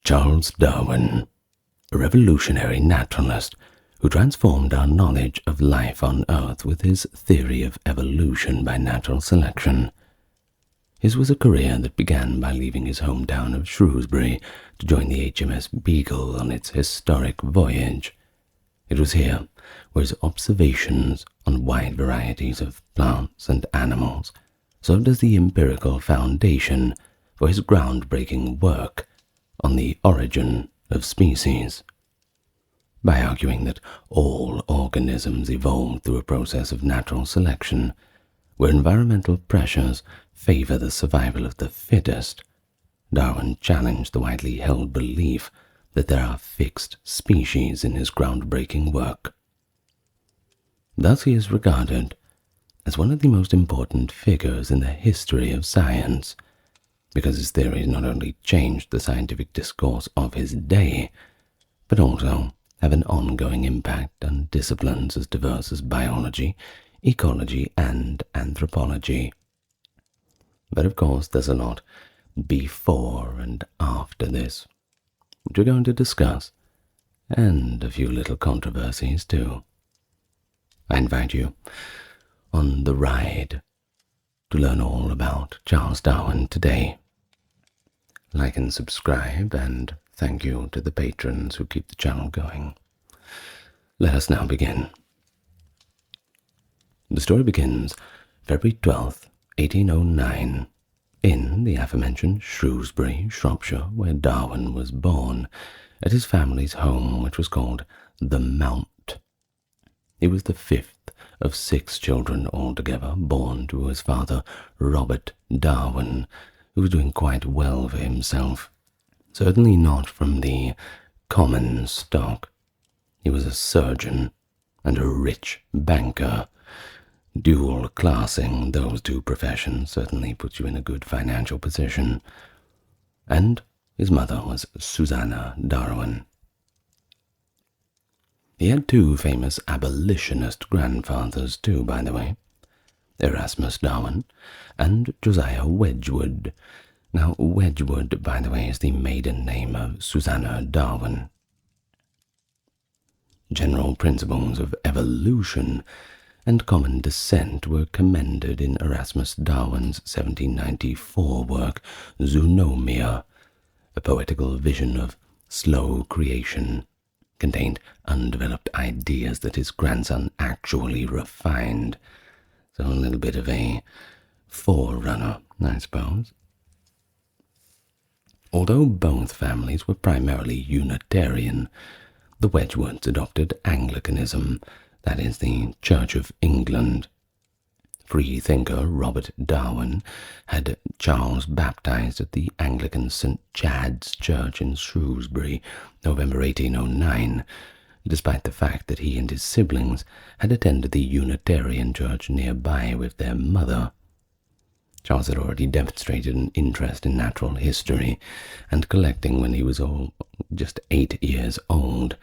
Charles Darwin, a revolutionary naturalist who transformed our knowledge of life on Earth with his theory of evolution by natural selection. His was a career that began by leaving his hometown of Shrewsbury to join the HMS Beagle on its historic voyage. It was here where his observations on wide varieties of plants and animals served as the empirical foundation for his groundbreaking work on the origin of species. By arguing that all organisms evolved through a process of natural selection, where environmental pressures favor the survival of the fittest, Darwin challenged the widely held belief that there are fixed species in his groundbreaking work. Thus he is regarded as one of the most important figures in the history of science, because his theories not only changed the scientific discourse of his day, but also have an ongoing impact on disciplines as diverse as biology, ecology, and anthropology. But of course there's a lot before and after this, which we're going to discuss, and a few little controversies too. I invite you on the ride to learn all about Charles Darwin today. Like and subscribe, and thank you to the patrons who keep the channel going. Let us now begin. The story begins February 12th, 1809, in the aforementioned Shrewsbury, Shropshire, where Darwin was born, at his family's home, which was called the Mount. He was the fifth of 6 children altogether, born to his father, Robert Darwin, who was doing quite well for himself. Certainly not from the common stock. He was a surgeon and a rich banker. Dual classing those two professions certainly puts you in a good financial position. And his mother was Susanna Darwin. He had 2 famous abolitionist grandfathers too, by the way, Erasmus Darwin and Josiah Wedgwood. Now, Wedgwood, by the way, is the maiden name of Susanna Darwin. General principles of evolution and common descent were commended in Erasmus Darwin's 1794 work, Zoonomia, a poetical vision of slow creation, contained undeveloped ideas that his grandson actually refined. So a little bit of a forerunner, I suppose. Although both families were primarily Unitarian, the Wedgwoods adopted Anglicanism, that is, the Church of England. Freethinker Robert Darwin had Charles baptized at the Anglican St. Chad's Church in Shrewsbury, November 1809, despite the fact that he and his siblings had attended the Unitarian church nearby with their mother. Charles had already demonstrated an interest in natural history and collecting when he was just 8 years old,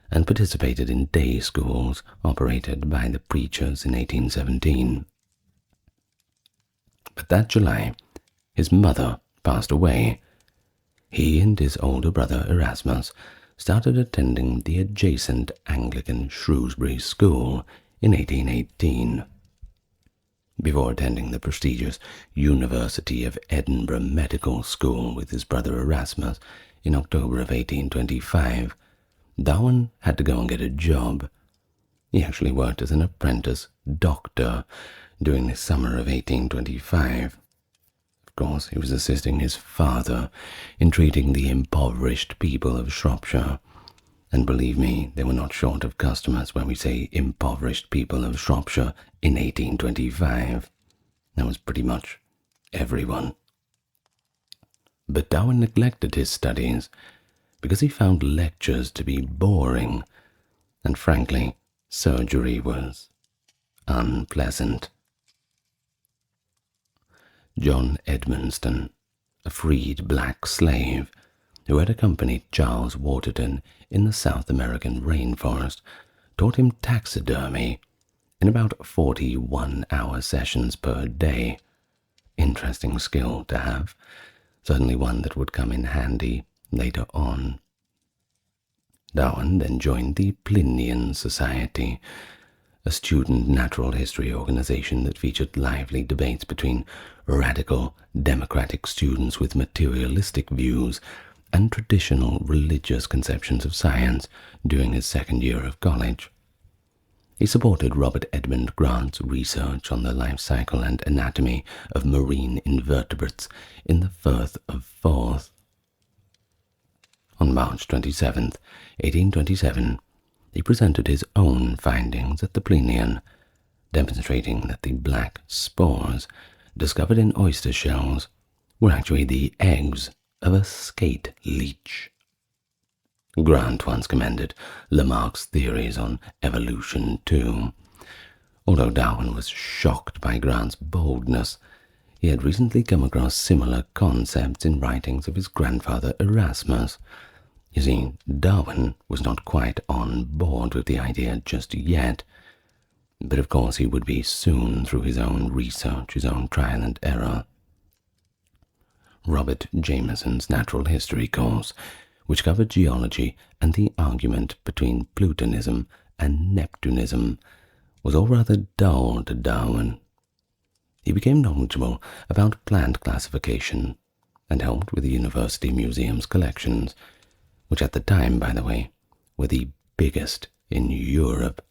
and participated in day schools operated by the preachers in 1817. But that July, his mother passed away. He and his older brother Erasmus started attending the adjacent Anglican Shrewsbury School in 1818. Before attending the prestigious University of Edinburgh Medical School with his brother Erasmus in October of 1825, Darwin had to go and get a job. He actually worked as an apprentice doctor during the summer of 1825. Of course, he was assisting his father in treating the impoverished people of Shropshire. And believe me, they were not short of customers when we say impoverished people of Shropshire in 1825. That was pretty much everyone. But Darwin neglected his studies because he found lectures to be boring, and frankly, surgery was unpleasant. John Edmonston, a freed black slave who had accompanied Charles Waterton in the South American rainforest, taught him taxidermy in about 41-hour sessions per day. Interesting skill to have, certainly one that would come in handy later on. Darwin then joined the Plinian Society, a student natural history organization that featured lively debates between radical democratic students with materialistic views and traditional religious conceptions of science during his second year of college. He supported Robert Edmund Grant's research on the life cycle and anatomy of marine invertebrates in the Firth of Forth. On March 27, 1827, he presented his own findings at the Plinian, demonstrating that the black spores discovered in oyster shells were actually the eggs of a skate leech. Grant once commended Lamarck's theories on evolution too. Although Darwin was shocked by Grant's boldness, he had recently come across similar concepts in writings of his grandfather Erasmus. You see, Darwin was not quite on board with the idea just yet, but of course he would be soon through his own research, his own trial and error. Robert Jameson's natural history course, which covered geology and the argument between Plutonism and Neptunism, was all rather dull to Darwin. He became knowledgeable about plant classification and helped with the University Museum's collections, which at the time, by the way, were the biggest in Europe.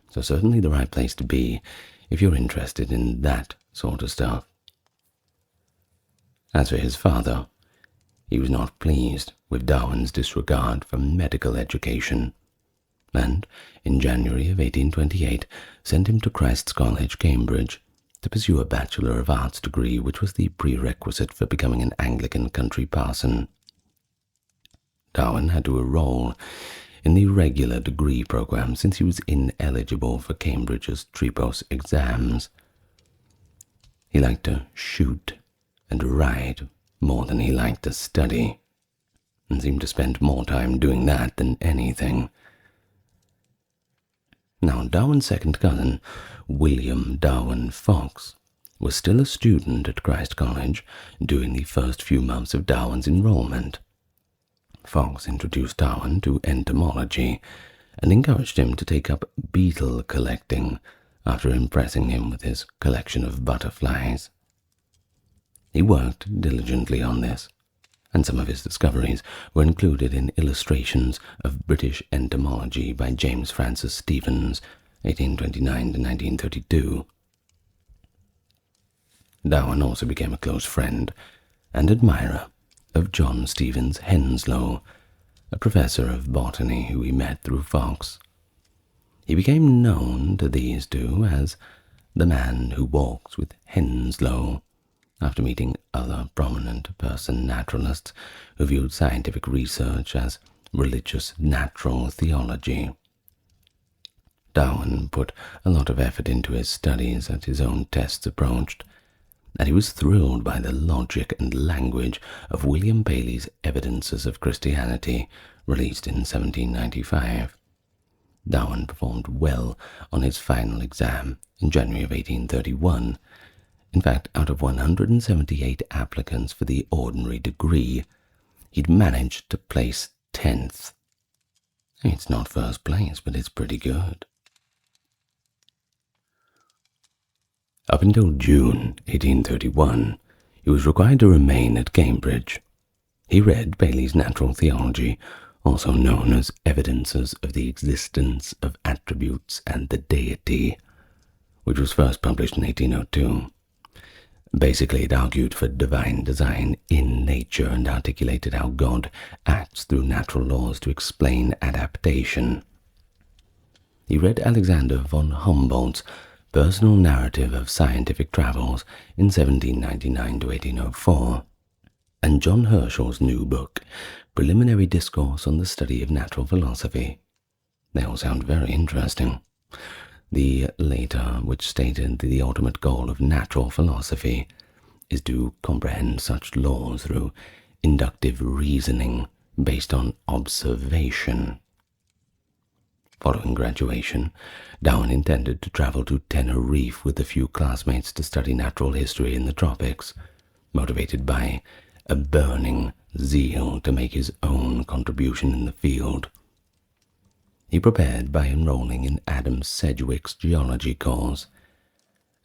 So certainly the right place to be if you're interested in that sort of stuff. As for his father, he was not pleased with Darwin's disregard for medical education, and in January of 1828 sent him to Christ's College, Cambridge, to pursue a Bachelor of Arts degree, which was the prerequisite for becoming an Anglican country parson. Darwin had to enroll in the regular degree program since he was ineligible for Cambridge's Tripos exams. He liked to shoot and ride more than he liked to study, and seemed to spend more time doing that than anything. Now, Darwin's second cousin, William Darwin Fox, was still a student at Christ College during the first few months of Darwin's enrollment. Fox introduced Darwin to entomology and encouraged him to take up beetle collecting after impressing him with his collection of butterflies. He worked diligently on this, and some of his discoveries were included in illustrations of British entomology by James Francis Stevens, 1829 to 1932. Darwin also became a close friend and admirer of John Stevens Henslow, a professor of botany who he met through Fox. He became known to these two as the man who walks with Henslow, after meeting other prominent person naturalists who viewed scientific research as religious natural theology. Darwin put a lot of effort into his studies as his own tests approached, and he was thrilled by the logic and language of William Paley's Evidences of Christianity, released in 1795. Darwin performed well on his final exam in January of 1831. In fact, out of 178 applicants for the ordinary degree, he'd managed to place 10th. It's not first place, but it's pretty good. Up until June 1831, he was required to remain at Cambridge. He read Paley's Natural Theology, also known as Evidences of the Existence of Attributes and the Deity, which was first published in 1802. Basically, it argued for divine design in nature and articulated how God acts through natural laws to explain adaptation. He read Alexander von Humboldt's Personal Narrative of Scientific Travels in 1799 to 1804, and John Herschel's new book, Preliminary Discourse on the Study of Natural Philosophy. They all sound very interesting. The later, which stated that the ultimate goal of natural philosophy is to comprehend such laws through inductive reasoning based on observation. Following graduation, Darwin intended to travel to Tenerife with a few classmates to study natural history in the tropics, motivated by a burning zeal to make his own contribution in the field. He prepared by enrolling in Adam Sedgwick's geology course,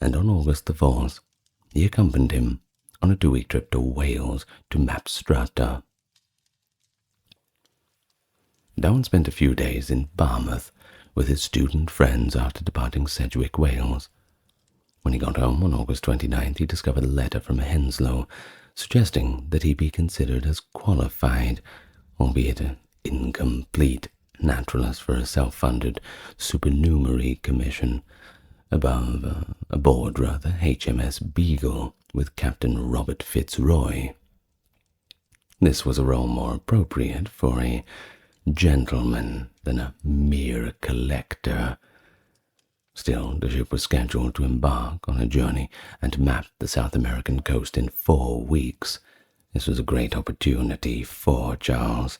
and on August the 4th, he accompanied him on a 2-week trip to Wales to map strata. Darwin spent a few days in Barmouth with his student friends after departing Sedgwick, Wales. When he got home on August 29th, he discovered a letter from Henslow suggesting that he be considered as qualified, albeit an incomplete, naturalist for a self-funded supernumerary commission aboard HMS Beagle with Captain Robert Fitzroy. This was a role more appropriate for a gentleman than a mere collector. Still, the ship was scheduled to embark on a journey and map the South American coast in 4 weeks. This was a great opportunity for Charles.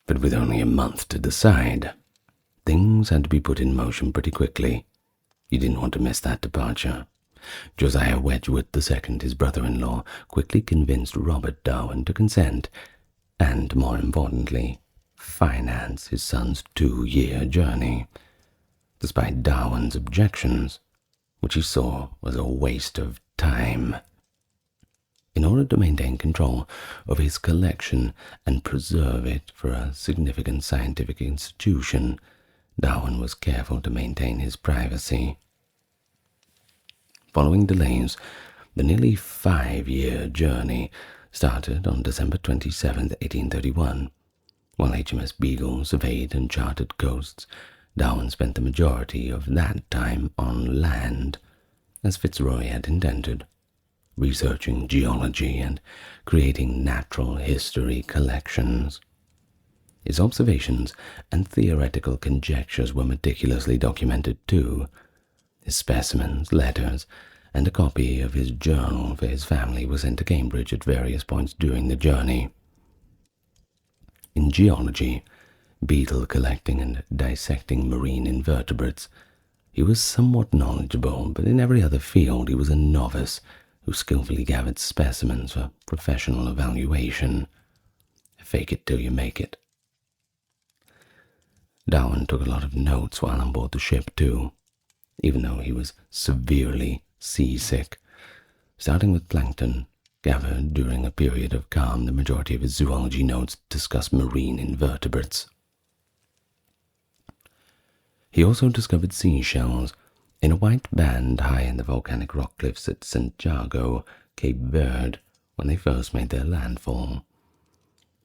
But with only a month to decide, things had to be put in motion pretty quickly. He didn't want to miss that departure. Josiah Wedgwood II, his brother-in-law, quickly convinced Robert Darwin to consent, and, more importantly, finance his son's 2-year journey, despite Darwin's objections, which he saw was a waste of time. In order to maintain control of his collection and preserve it for a significant scientific institution, Darwin was careful to maintain his privacy. Following delays, the nearly 5-year journey started on December 27, 1831. While HMS Beagle surveyed and charted coasts, Darwin spent the majority of that time on land, as Fitzroy had intended, researching geology and creating natural history collections. His observations and theoretical conjectures were meticulously documented too. His specimens, letters, and a copy of his journal for his family were sent to Cambridge at various points during the journey. In geology, beetle collecting and dissecting marine invertebrates, he was somewhat knowledgeable, but in every other field he was a novice who skillfully gathered specimens for professional evaluation. Fake it till you make it. Darwin took a lot of notes while on board the ship too, even though he was severely seasick. Starting with plankton, gathered during a period of calm, the majority of his zoology notes discuss marine invertebrates. He also discovered seashells in a white band high in the volcanic rock cliffs at St. Jago, Cape Verde, when they first made their landfall.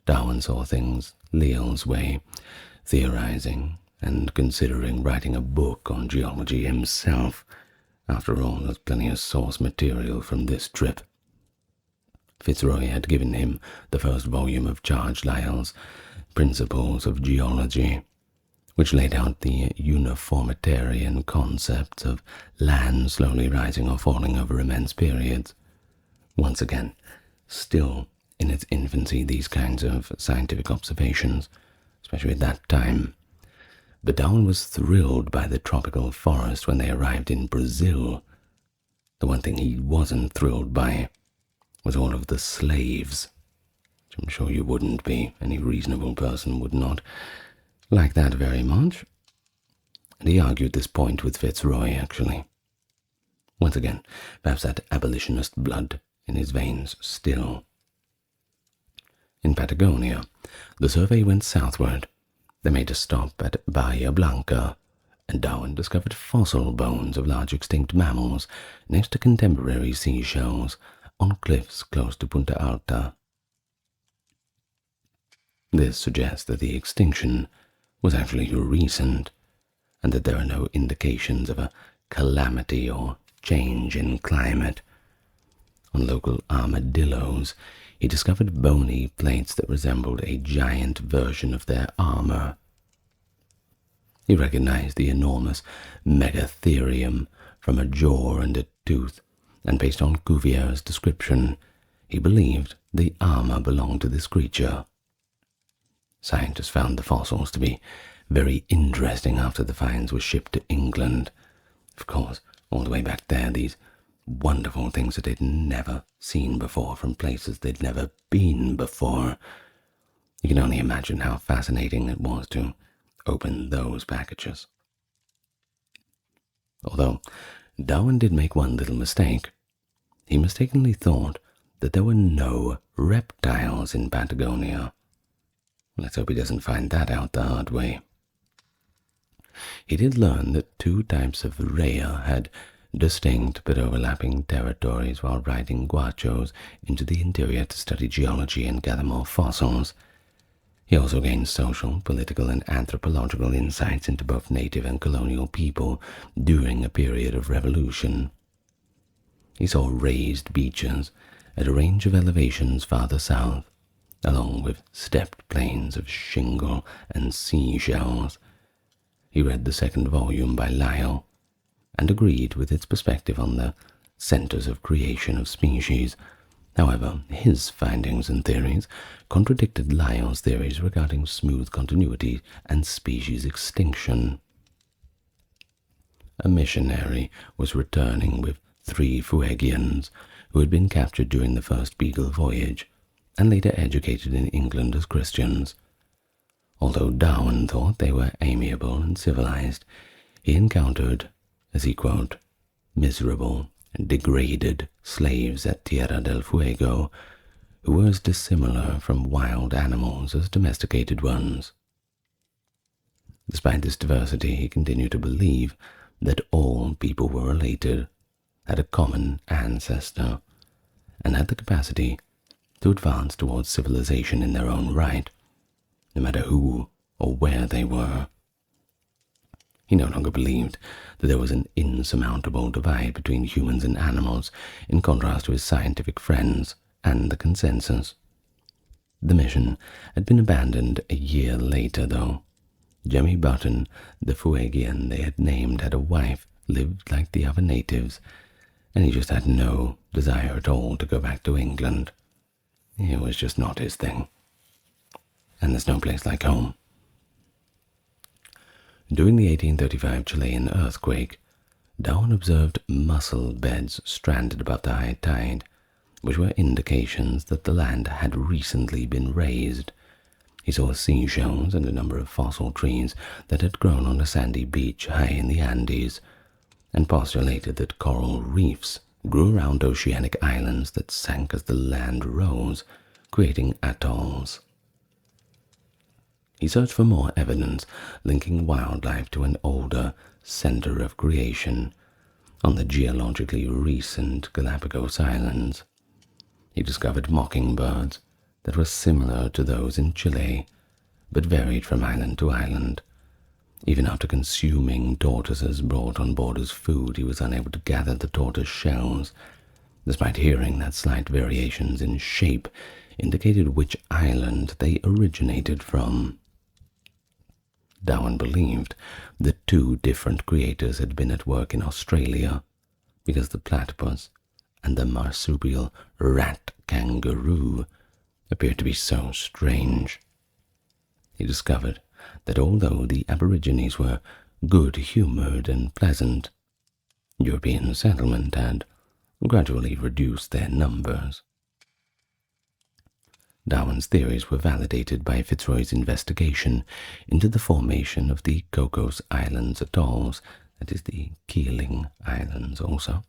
Darwin saw things Lyell's way, theorizing and considering writing a book on geology himself. After all, there's plenty of source material from this trip. Fitzroy had given him the first volume of Charles Lyell's Principles of Geology, which laid out the uniformitarian concepts of land slowly rising or falling over immense periods. Once again, still in its infancy, these kinds of scientific observations, especially at that time. But Darwin was thrilled by the tropical forest when they arrived in Brazil. The one thing he wasn't thrilled by was all of the slaves, which I'm sure you wouldn't be. Any reasonable person would not like that very much. And he argued this point with Fitzroy, actually. Once again, perhaps that abolitionist blood in his veins still. In Patagonia, the survey went southward. They made a stop at Bahia Blanca, and Darwin discovered fossil bones of large extinct mammals next to contemporary seashells on cliffs close to Punta Alta. This suggests that the extinction was actually recent, and that there are no indications of a calamity or change in climate. On local armadillos, he discovered bony plates that resembled a giant version of their armor. He recognized the enormous megatherium from a jaw and a tooth, and based on Cuvier's description, he believed the armor belonged to this creature. Scientists found the fossils to be very interesting after the finds were shipped to England. Of course, all the way back there, these wonderful things that they'd never seen before from places they'd never been before. You can only imagine how fascinating it was to open those packages. Although Darwin did make one little mistake. He mistakenly thought that there were no reptiles in Patagonia. Let's hope he doesn't find that out the hard way. He did learn that two types of rhea had distinct but overlapping territories while riding guachos into the interior to study geology and gather more fossils. He also gained social, political, and anthropological insights into both native and colonial people during a period of revolution. He saw raised beaches at a range of elevations farther south, along with stepped plains of shingle and seashells. He read the second volume by Lyell, and agreed with its perspective on the centers of creation of species. However, his findings and theories contradicted Lyell's theories regarding smooth continuity and species extinction. A missionary was returning with 3 Fuegians who had been captured during the first Beagle voyage and later educated in England as Christians. Although Darwin thought they were amiable and civilized, he encountered, as he quote, miserable, degraded slaves at Tierra del Fuego, who were as dissimilar from wild animals as domesticated ones. Despite this diversity, he continued to believe that all people were related, had a common ancestor, and had the capacity to advance towards civilization in their own right, no matter who or where they were. He no longer believed that there was an insurmountable divide between humans and animals, in contrast to his scientific friends and the consensus. The mission had been abandoned a year later, though. Jemmy Button, the Fuegian they had named, had a wife, lived like the other natives, and he just had no desire at all to go back to England. It was just not his thing. And there's no place like home. During the 1835 Chilean earthquake, Darwin observed mussel beds stranded above the high tide, which were indications that the land had recently been raised. He saw seashells and a number of fossil trees that had grown on a sandy beach high in the Andes, and postulated that coral reefs grew around oceanic islands that sank as the land rose, creating atolls. He searched for more evidence linking wildlife to an older center of creation on the geologically recent Galapagos Islands. He discovered mockingbirds that were similar to those in Chile, but varied from island to island. Even after consuming tortoises brought on board as food, he was unable to gather the tortoise shells, despite hearing that slight variations in shape indicated which island they originated from. Darwin believed that 2 different creators had been at work in Australia, because the platypus and the marsupial rat kangaroo appeared to be so strange. He discovered that although the Aborigines were good-humored and pleasant, European settlement had gradually reduced their numbers. Darwin's theories were validated by Fitzroy's investigation into the formation of the Cocos Islands atolls, that is, the Keeling Islands also.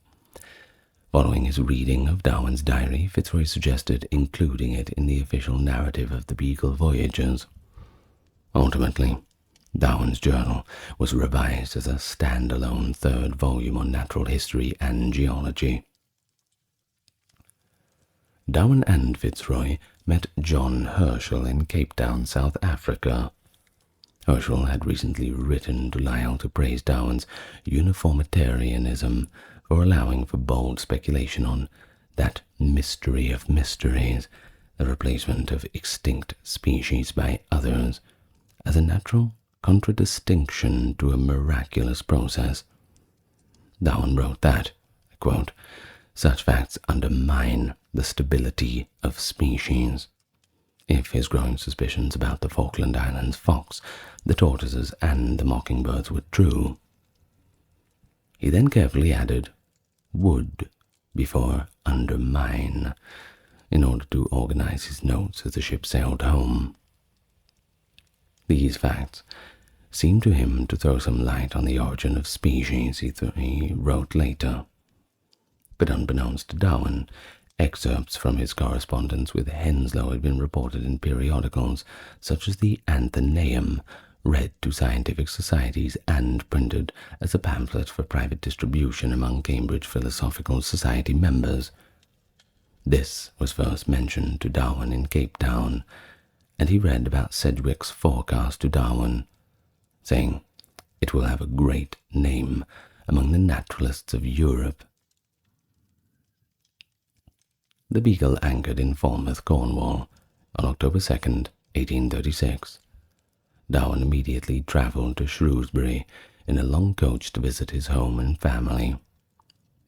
Following his reading of Darwin's diary, Fitzroy suggested including it in the official narrative of the Beagle voyages. Ultimately, Darwin's journal was revised as a standalone 3rd volume on natural history and geology. Darwin and Fitzroy met John Herschel in Cape Town, South Africa. Herschel had recently written to Lyell to praise Darwin's uniformitarianism for allowing for bold speculation on that mystery of mysteries, the replacement of extinct species by others, as a natural contradistinction to a miraculous process. Darwin wrote that, I quote, "Such facts undermine the stability of species." If his growing suspicions about the Falkland Islands fox, the tortoises, and the mockingbirds were true. He then carefully added, "would before undermine in order to organize his notes as the ship sailed home. These facts seemed to him to throw some light on the origin of species, he wrote later. But unbeknownst to Darwin, excerpts from his correspondence with Henslow had been reported in periodicals such as the Athenaeum, read to scientific societies and printed as a pamphlet for private distribution among Cambridge Philosophical Society members. This was first mentioned to Darwin in Cape Town, and he read about Sedgwick's forecast to Darwin, saying, "It will have a great name among the naturalists of Europe." The Beagle anchored in Falmouth, Cornwall, on October 2nd, 1836. Darwin immediately travelled to Shrewsbury in a long coach to visit his home and family.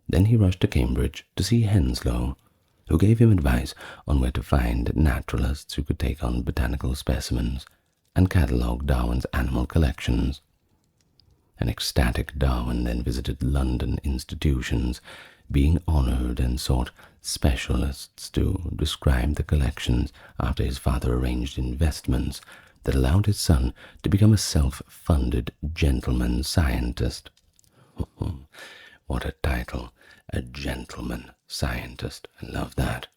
Then he rushed to Cambridge to see Henslow, who gave him advice on where to find naturalists who could take on botanical specimens and catalogue Darwin's animal collections. An ecstatic Darwin then visited London institutions, being honoured, and sought specialists to describe the collections after his father arranged investments that allowed his son to become a self-funded gentleman scientist. What a title, a gentleman scientist. I love that.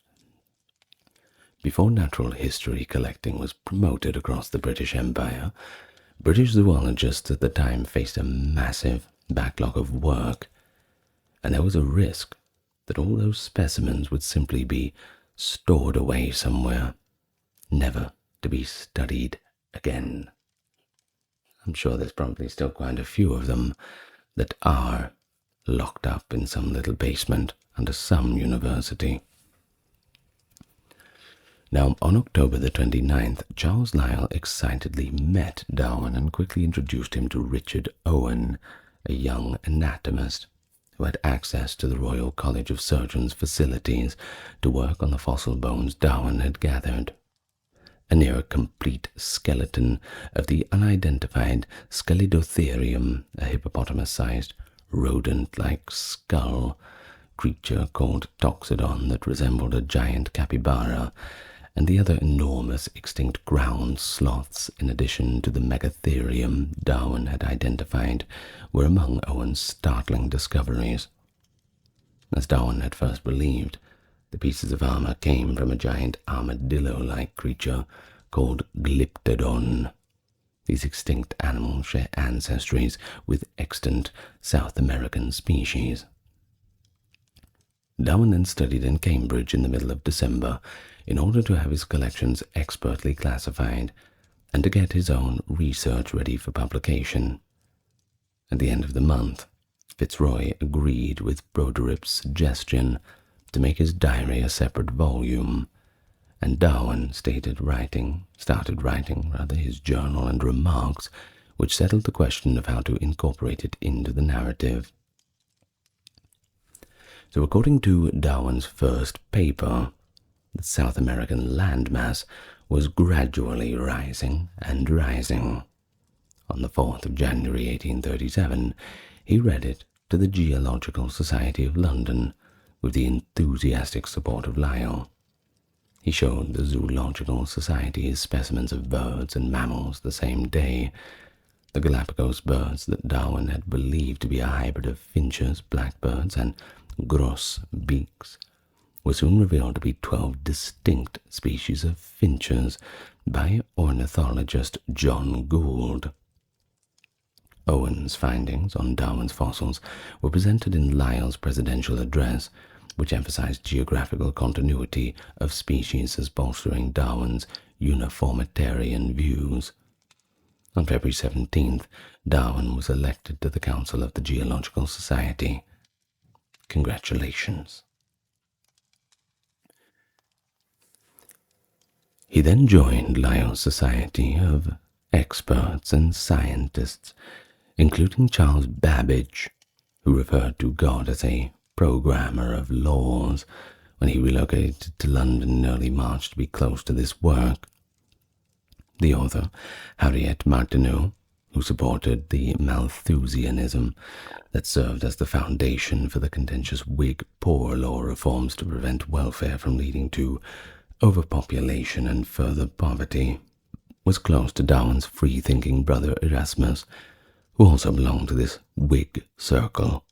Before natural history collecting was promoted across the British Empire, British zoologists at the time faced a massive backlog of work, and there was a risk that all those specimens would simply be stored away somewhere, never to be studied again. I'm sure there's probably still quite a few of them that are locked up in some little basement under some university. Now, on October the 29th, Charles Lyell excitedly met Darwin and quickly introduced him to Richard Owen, a young anatomist who had access to the Royal College of Surgeons' facilities to work on the fossil bones Darwin had gathered. A near-complete skeleton of the unidentified Scelidotherium, a hippopotamus-sized, rodent-like skull creature called Toxodon that resembled a giant capybara, and the other enormous extinct ground sloths, in addition to the Megatherium Darwin had identified, were among Owen's startling discoveries. As Darwin had first believed, the pieces of armor came from a giant armadillo-like creature called Glyptodon. These extinct animals share ancestries with extant South American species. Darwin then studied in Cambridge in the middle of December in order to have his collections expertly classified and to get his own research ready for publication. At the end of the month, Fitzroy agreed with Broderick's suggestion to make his diary a separate volume, and Darwin started writing his journal and remarks, which settled the question of how to incorporate it into the narrative. So according to Darwin's first paper, the South American landmass was gradually rising and rising. On the 4th of January 1837, he read it to the Geological Society of London with the enthusiastic support of Lyell. He showed the Zoological Society his specimens of birds and mammals the same day. The Galapagos birds that Darwin had believed to be a hybrid of finches, blackbirds, and grosbeaks were soon revealed to be 12 distinct species of finches by ornithologist John Gould. Owen's findings on Darwin's fossils were presented in Lyell's presidential address, which emphasized geographical continuity of species as bolstering Darwin's uniformitarian views. On February 17th, Darwin was elected to the Council of the Geological Society. Congratulations. He then joined Lyell's Society of experts and scientists, including Charles Babbage, who referred to God as a programmer of laws when he relocated to London in early March to be close to this work. The author, Harriet Martineau, who supported the Malthusianism that served as the foundation for the contentious Whig Poor Law reforms to prevent welfare from leading to overpopulation and further poverty, was close to Darwin's free-thinking brother Erasmus, who also belonged to this Whig circle.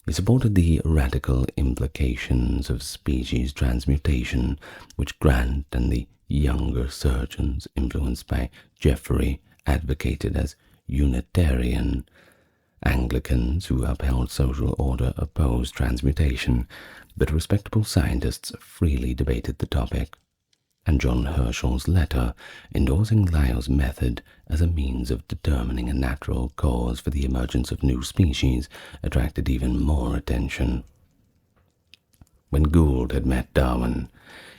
He supported the radical implications of species transmutation, which Grant and the younger surgeons, influenced by Jeffrey, advocated as Unitarian. Anglicans who upheld social order opposed transmutation, but respectable scientists freely debated the topic, and John Herschel's letter endorsing Lyell's method as a means of determining a natural cause for the emergence of new species attracted even more attention. When Gould had met Darwin,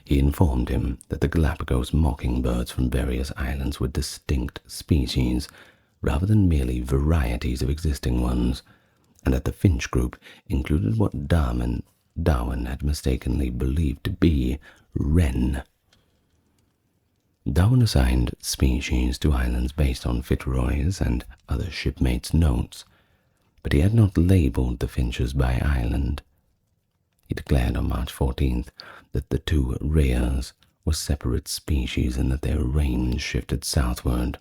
he informed him that the Galapagos mockingbirds from various islands were distinct species, rather than merely varieties of existing ones, and that the finch group included what Darwin had mistakenly believed to be wren. Darwin assigned species to islands based on Fitzroy's and other shipmates' notes, but he had not labelled the finches by island. He declared on March 14th that the two rheas were separate species and that their range shifted southward.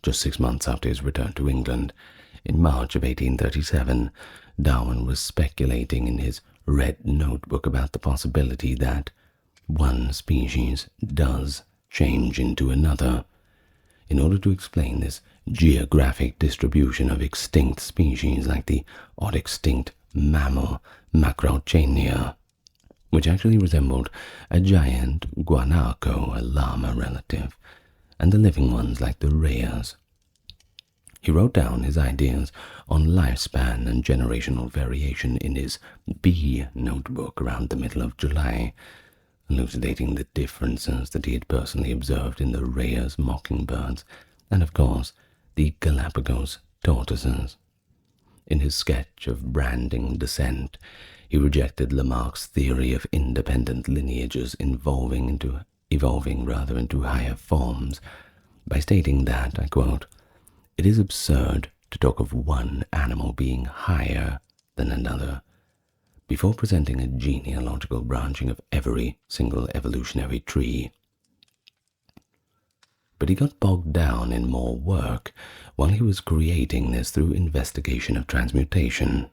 Just 6 months after his return to England, in March of 1837, Darwin was speculating in his red notebook about the possibility that one species does change into another. In order to explain this geographic distribution of extinct species like the odd extinct mammal Macrauchenia, which actually resembled a giant guanaco, a llama relative, and the living ones like the rheas. He wrote down his ideas on lifespan and generational variation in his B notebook around the middle of July, elucidating the differences that he had personally observed in the rheas mockingbirds and, of course, the Galapagos tortoises. In his sketch of branding descent, he rejected Lamarck's theory of independent lineages evolving into higher forms by stating that, I quote, "It is absurd to talk of one animal being higher than another before presenting a genealogical branching of every single evolutionary tree." But he got bogged down in more work while he was creating this through investigation of transmutation.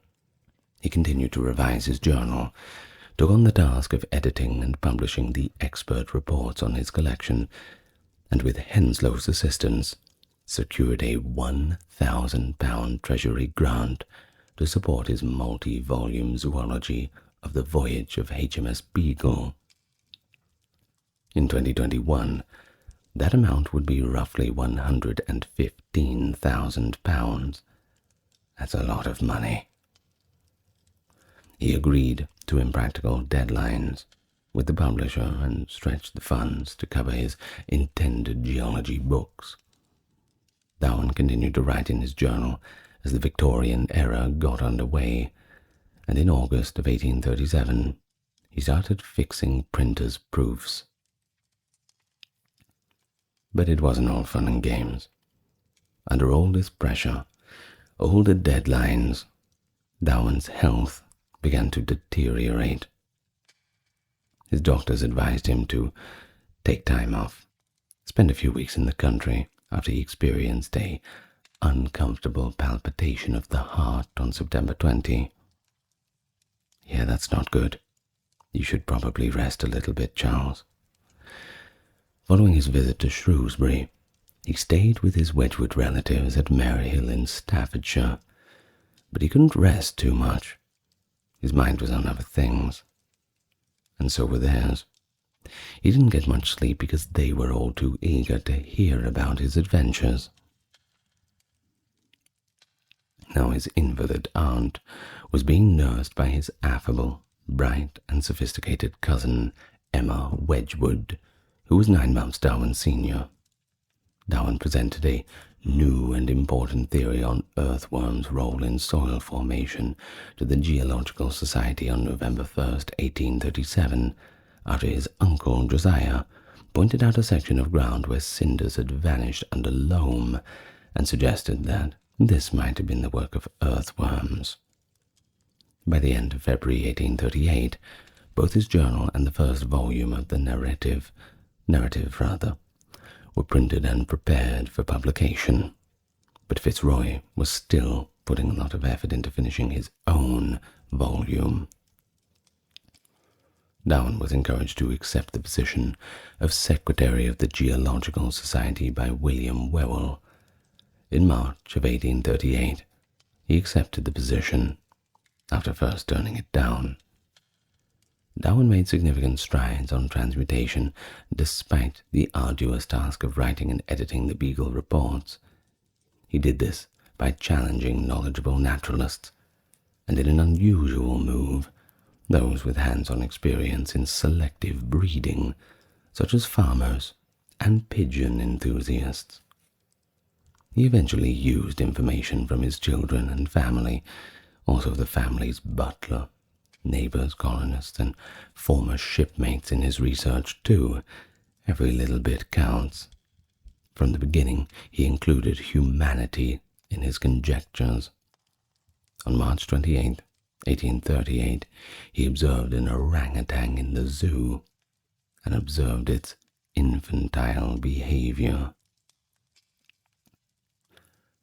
He continued to revise his journal, took on the task of editing and publishing the expert reports on his collection, and with Henslow's assistance, secured a £1,000 Treasury grant to support his multi-volume zoology of the voyage of HMS Beagle. In 2021, that amount would be roughly £115,000. That's a lot of money. He agreed to impractical deadlines with the publisher and stretched the funds to cover his intended geology books. Darwin continued to write in his journal as the Victorian era got underway, and in August of 1837 he started fixing printers' proofs. But it wasn't all fun and games. Under all this pressure, all the deadlines, Darwin's health began to deteriorate. His doctors advised him to take time off, spend a few weeks in the country after he experienced a uncomfortable palpitation of the heart on September 20. "Yeah, that's not good. You should probably rest a little bit, Charles." Following his visit to Shrewsbury, he stayed with his Wedgwood relatives at Maryhill in Staffordshire, but he couldn't rest too much. His mind was on other things, and so were theirs. He didn't get much sleep because they were all too eager to hear about his adventures. Now his invalid aunt was being nursed by his affable, bright, and sophisticated cousin, Emma Wedgwood, who was 9 months Darwin's senior. Darwin presented a new and important theory on earthworms' role in soil formation to the Geological Society on November 1st, 1837, after his uncle Josiah, pointed out a section of ground where cinders had vanished under loam and suggested that this might have been the work of earthworms. By the end of February 1838, both his journal and the first volume of the narrative were printed and prepared for publication, but Fitzroy was still putting a lot of effort into finishing his own volume. Darwin was encouraged to accept the position of Secretary of the Geological Society by William Whewell. In March of 1838, he accepted the position, after first turning it down. Darwin made significant strides on transmutation despite the arduous task of writing and editing the Beagle reports. He did this by challenging knowledgeable naturalists, and in an unusual move, those with hands-on experience in selective breeding, such as farmers and pigeon enthusiasts. He eventually used information from his children and family, also the family's butler, neighbors, colonists, and former shipmates in his research too. Every little bit counts. From the beginning, he included humanity in his conjectures. On March 28, 1838, he observed an orangutan in the zoo and observed its infantile behavior.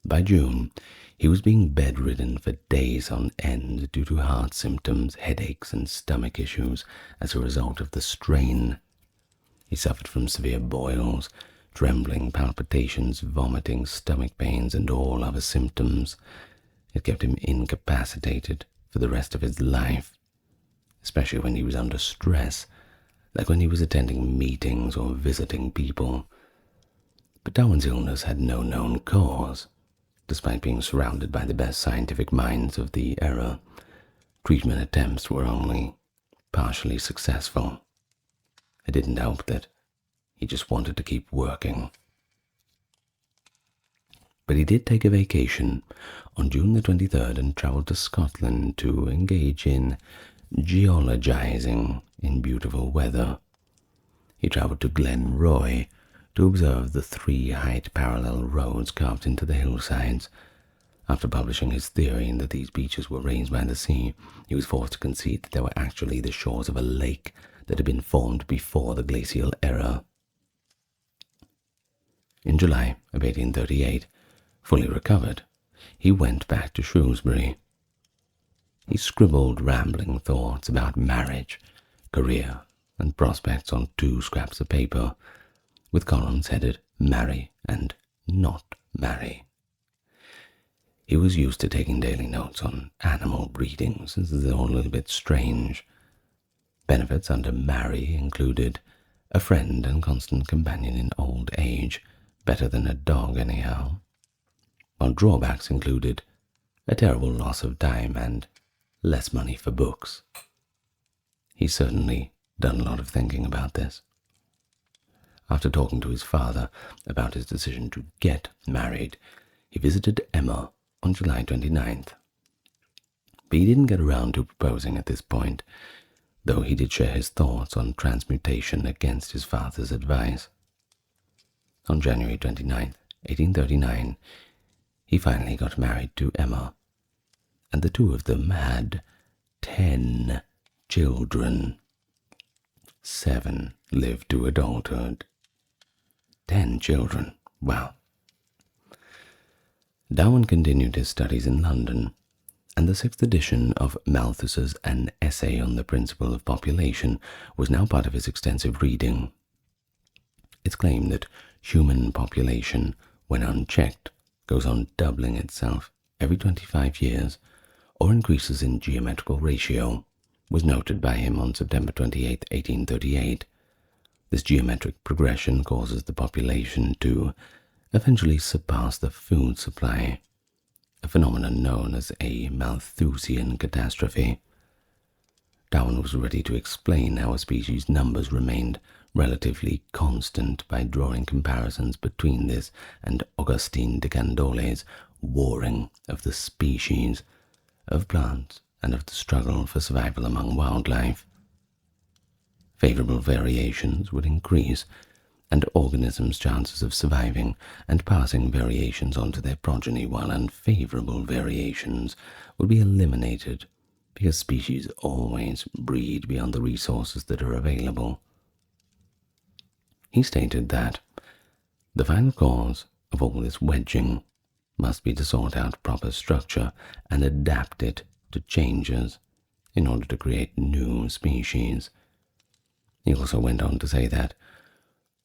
By June, he was being bedridden for days on end due to heart symptoms, headaches, and stomach issues as a result of the strain. He suffered from severe boils, trembling, palpitations, vomiting, stomach pains, and all other symptoms. It kept him incapacitated for the rest of his life, especially when he was under stress, like when he was attending meetings or visiting people. But Darwin's illness had no known cause. Despite being surrounded by the best scientific minds of the era, treatment attempts were only partially successful. It didn't help that he just wanted to keep working. But he did take a vacation on June the 23rd and traveled to Scotland to engage in geologizing in beautiful weather. He traveled to Glen Roy to observe the 3 height parallel roads carved into the hillsides. After publishing his theory that these beaches were raised by the sea, he was forced to concede that they were actually the shores of a lake that had been formed before the glacial era. In July of 1838, fully recovered, he went back to Shrewsbury. He scribbled rambling thoughts about marriage, career, and prospects on 2 scraps of paper, with columns headed "Marry" and "Not Marry." He was used to taking daily notes on animal breeding, since they're all a little bit strange. Benefits under "Marry" included a friend and constant companion in old age, better than a dog anyhow, while drawbacks included a terrible loss of time and less money for books. He's certainly done a lot of thinking about this. After talking to his father about his decision to get married, he visited Emma on July 29th. But he didn't get around to proposing at this point, though he did share his thoughts on transmutation against his father's advice. On January 29th, 1839, he finally got married to Emma, and the 2 of them had 10 children. 7 lived to adulthood. 10 children. Wow. Darwin continued his studies in London, and the 6th edition of Malthus's An Essay on the Principle of Population was now part of his extensive reading. It's claimed that human population, when unchecked, goes on doubling itself every 25 years, or increases in geometrical ratio, was noted by him on September 28, 1838. This geometric progression causes the population to eventually surpass the food supply, a phenomenon known as a Malthusian catastrophe. Darwin was ready to explain how a species' numbers remained relatively constant by drawing comparisons between this and Augustine de Candole's warring of the species of plants and of the struggle for survival among wildlife. Favorable variations would increase and organisms' chances of surviving and passing variations on to their progeny, while unfavorable variations would be eliminated because species always breed beyond the resources that are available. He stated that the final cause of all this wedging must be to sort out proper structure and adapt it to changes in order to create new species. He also went on to say that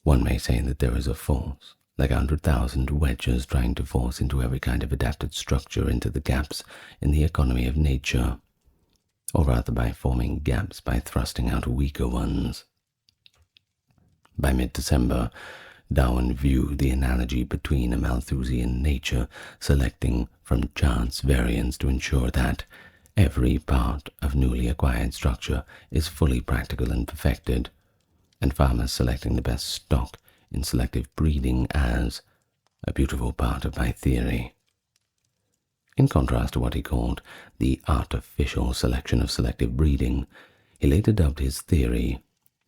one may say that there is a force, like 100,000 wedges trying to force into every kind of adapted structure into the gaps in the economy of nature, or rather by forming gaps by thrusting out weaker ones. By mid-December, Darwin viewed the analogy between a Malthusian nature selecting from chance variants to ensure that every part of newly acquired structure is fully practical and perfected, and farmers selecting the best stock in selective breeding as a beautiful part of my theory. In contrast to what he called the artificial selection of selective breeding, he later dubbed his theory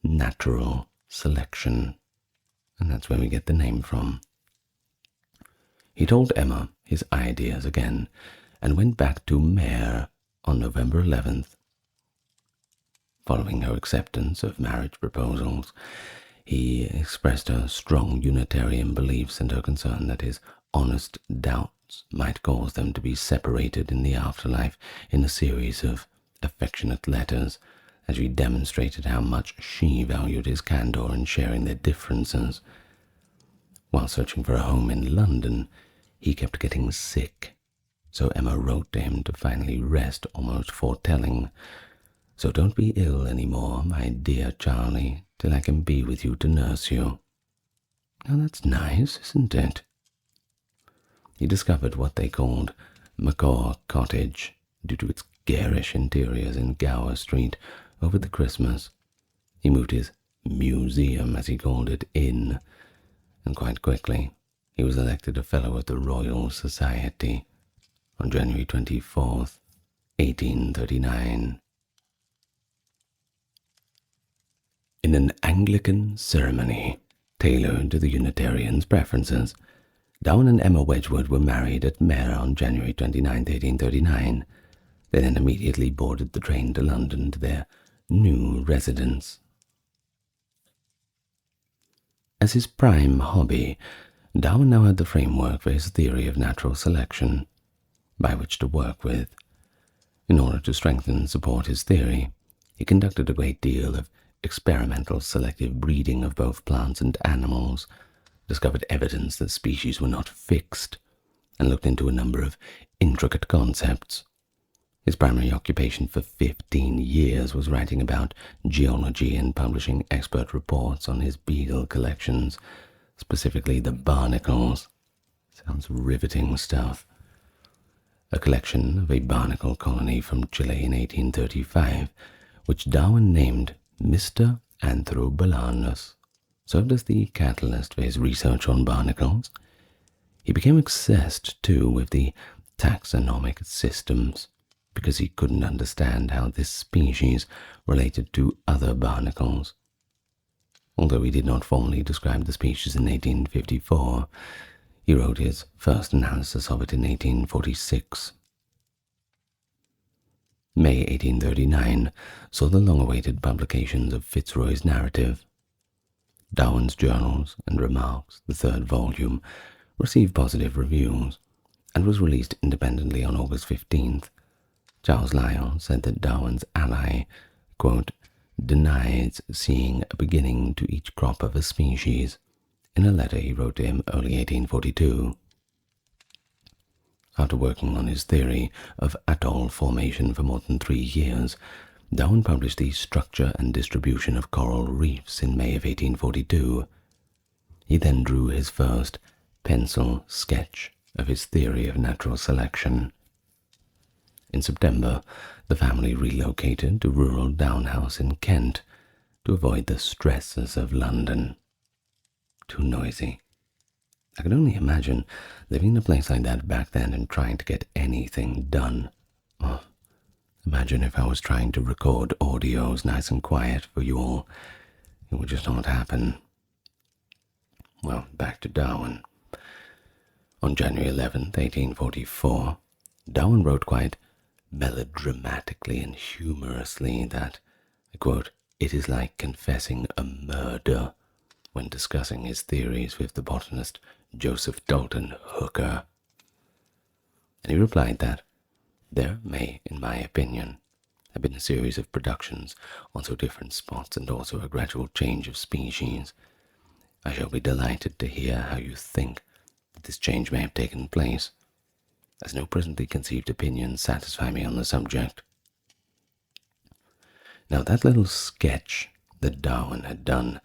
natural selection, and that's where we get the name from. He told Emma his ideas again and went back to Mare on November 11th. Following her acceptance of marriage proposals, he expressed her strong Unitarian beliefs and her concern that his honest doubts might cause them to be separated in the afterlife in a series of affectionate letters, as she demonstrated how much she valued his candor in sharing their differences. While searching for a home in London, he kept getting sick, so Emma wrote to him to finally rest, almost foretelling, "So don't be ill any more, my dear Charlie, till I can be with you to nurse you." Now that's nice, isn't it? He discovered what they called Macaw Cottage, due to its garish interiors in Gower Street, over the Christmas. He moved his museum, as he called it, in, and quite quickly he was elected a Fellow of the Royal Society on January 24th, 1839. In an Anglican ceremony tailored to the Unitarians' preferences, Darwin and Emma Wedgwood were married at Mare on January 29, 1839. They then immediately boarded the train to London to their new residence. As his prime hobby, Darwin now had the framework for his theory of natural selection, by which to work with. In order to strengthen and support his theory, he conducted a great deal of experimental selective breeding of both plants and animals, discovered evidence that species were not fixed, and looked into a number of intricate concepts. His primary occupation for 15 years was writing about geology and publishing expert reports on his Beagle collections, specifically the Barnacles. Sounds riveting stuff. A collection of a barnacle colony from Chile in 1835, which Darwin named Mr. Anthrobalanus, served as the catalyst for his research on barnacles. He became obsessed, too, with the taxonomic systems, because he couldn't understand how this species related to other barnacles. Although he did not formally describe the species in 1854, he wrote his first analysis of it in 1846. May 1839 saw the long-awaited publications of Fitzroy's narrative. Darwin's Journals and Remarks, the third volume, received positive reviews and was released independently on August 15th. Charles Lyell said that Darwin's ally, quote, denies seeing a beginning to each crop of a species, in a letter he wrote to him early 1842. After working on his theory of atoll formation for more than 3 years, Darwin published the Structure and Distribution of Coral Reefs in May of 1842. He then drew his first pencil sketch of his theory of natural selection. In September, the family relocated to rural Down House in Kent to avoid the stresses of London. Too noisy. I could only imagine living in a place like that back then and trying to get anything done. Oh, imagine if I was trying to record audios nice and quiet for you all. It would just not happen. Well, back to Darwin. On January 11th, 1844, Darwin wrote quite melodramatically and humorously that, I quote, "it is like confessing a murder," when discussing his theories with the botanist Joseph Dalton Hooker. And he replied that there may, in my opinion, have been a series of productions on so different spots and also a gradual change of species. I shall be delighted to hear how you think that this change may have taken place, as no presently conceived opinions satisfy me on the subject. Now that little sketch that Darwin had done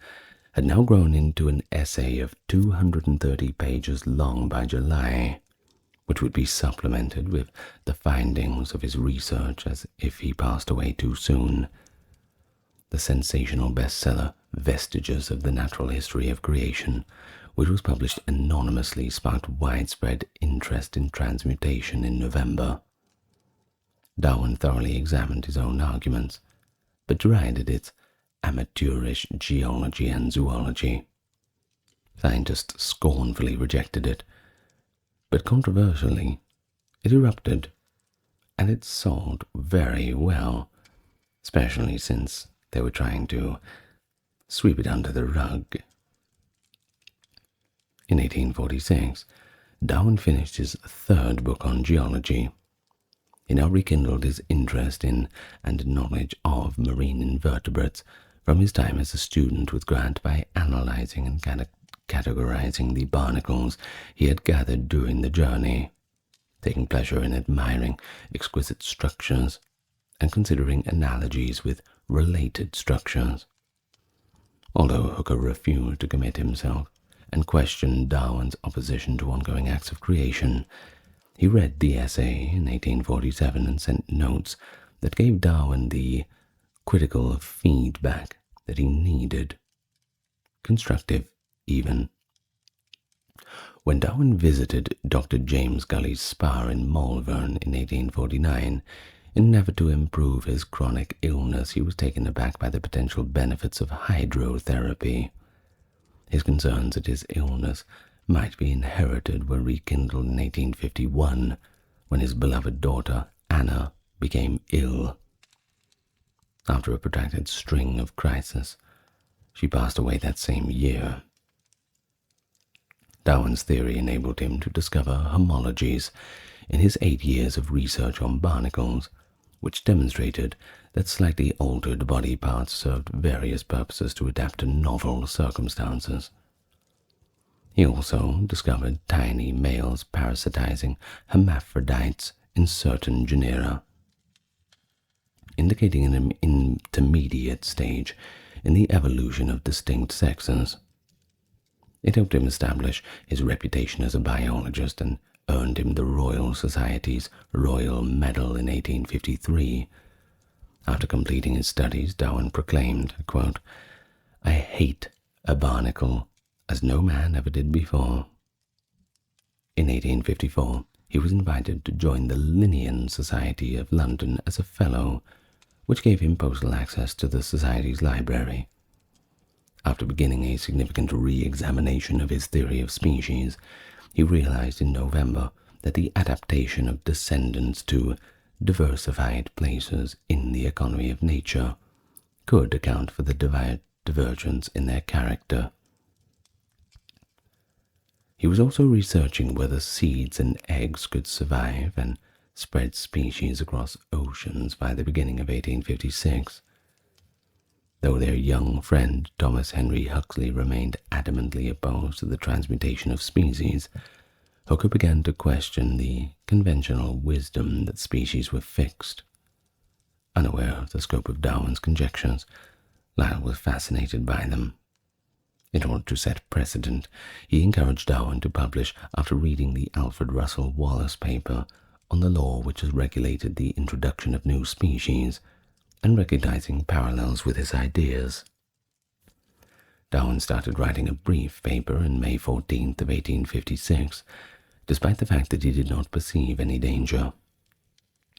had now grown into an essay of 230 pages long by July, which would be supplemented with the findings of his research as if he passed away too soon. The sensational bestseller Vestiges of the Natural History of Creation, which was published anonymously, sparked widespread interest in transmutation in November. Darwin thoroughly examined his own arguments, but derided its amateurish geology and zoology. Scientists scornfully rejected it, but controversially, it erupted, and it sold very well, especially since they were trying to sweep it under the rug. In 1846, Darwin finished his third book on geology. He now rekindled his interest in and knowledge of marine invertebrates from his time as a student with Grant by analyzing and categorizing the barnacles he had gathered during the journey, taking pleasure in admiring exquisite structures and considering analogies with related structures. Although Hooker refused to commit himself and questioned Darwin's opposition to ongoing acts of creation, he read the essay in 1847 and sent notes that gave Darwin the critical feedback that he needed, constructive even. When Darwin visited Dr. James Gully's spa in Malvern in 1849, in an effort to improve his chronic illness, he was taken aback by the potential benefits of hydrotherapy. His concerns that his illness might be inherited were rekindled in 1851, when his beloved daughter, Anna, became ill. After a protracted string of crises, she passed away that same year. Darwin's theory enabled him to discover homologies in his 8 years of research on barnacles, which demonstrated that slightly altered body parts served various purposes to adapt to novel circumstances. He also discovered tiny males parasitizing hermaphrodites in certain genera, indicating an intermediate stage in the evolution of distinct sexes. It helped him establish his reputation as a biologist and earned him the Royal Society's Royal Medal in 1853. After completing his studies, Darwin proclaimed, quote, "I hate a barnacle as no man ever did before." In 1854, he was invited to join the Linnean Society of London as a fellow, which gave him postal access to the Society's library. After beginning a significant re-examination of his theory of species, he realized in November that the adaptation of descendants to diversified places in the economy of nature could account for the divergence in their character. He was also researching whether seeds and eggs could survive and spread species across oceans by the beginning of 1856. Though their young friend Thomas Henry Huxley remained adamantly opposed to the transmutation of species, Hooker began to question the conventional wisdom that species were fixed. Unaware of the scope of Darwin's conjectures, Lyell was fascinated by them. In order to set precedent, he encouraged Darwin to publish after reading the Alfred Russel Wallace paper on the law which has regulated the introduction of new species, and recognizing parallels with his ideas. Darwin started writing a brief paper on May 14th of 1856, despite the fact that he did not perceive any danger.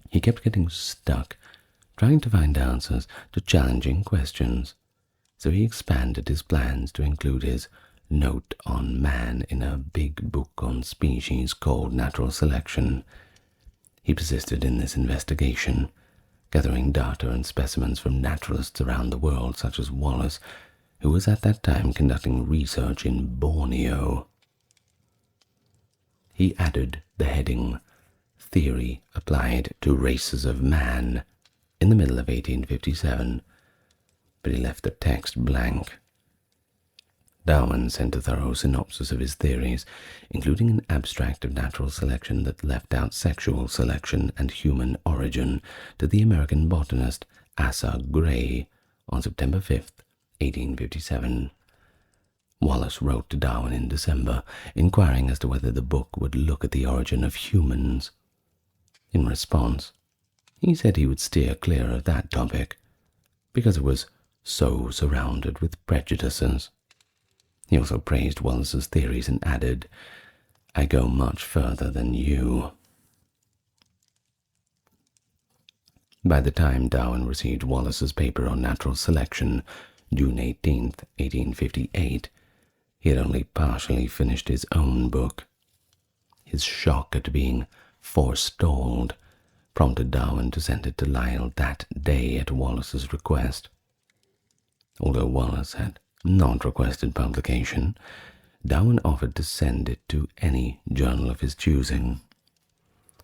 He kept getting stuck, trying to find answers to challenging questions, so he expanded his plans to include his note on man in a big book on species called Natural Selection. He persisted in this investigation, gathering data and specimens from naturalists around the world such as Wallace, who was at that time conducting research in Borneo. He added the heading, Theory Applied to Races of Man, in the middle of 1857, but he left the text blank. Darwin sent a thorough synopsis of his theories, including an abstract of natural selection that left out sexual selection and human origin, to the American botanist Asa Gray on September 5, 1857. Wallace wrote to Darwin in December, inquiring as to whether the book would look at the origin of humans. In response, he said he would steer clear of that topic, because it was so surrounded with prejudices. He also praised Wallace's theories and added, "I go much further than you." By the time Darwin received Wallace's paper on natural selection, June 18, 1858, he had only partially finished his own book. His shock at being forestalled prompted Darwin to send it to Lyell that day at Wallace's request. Although Wallace had not requested publication, Darwin offered to send it to any journal of his choosing.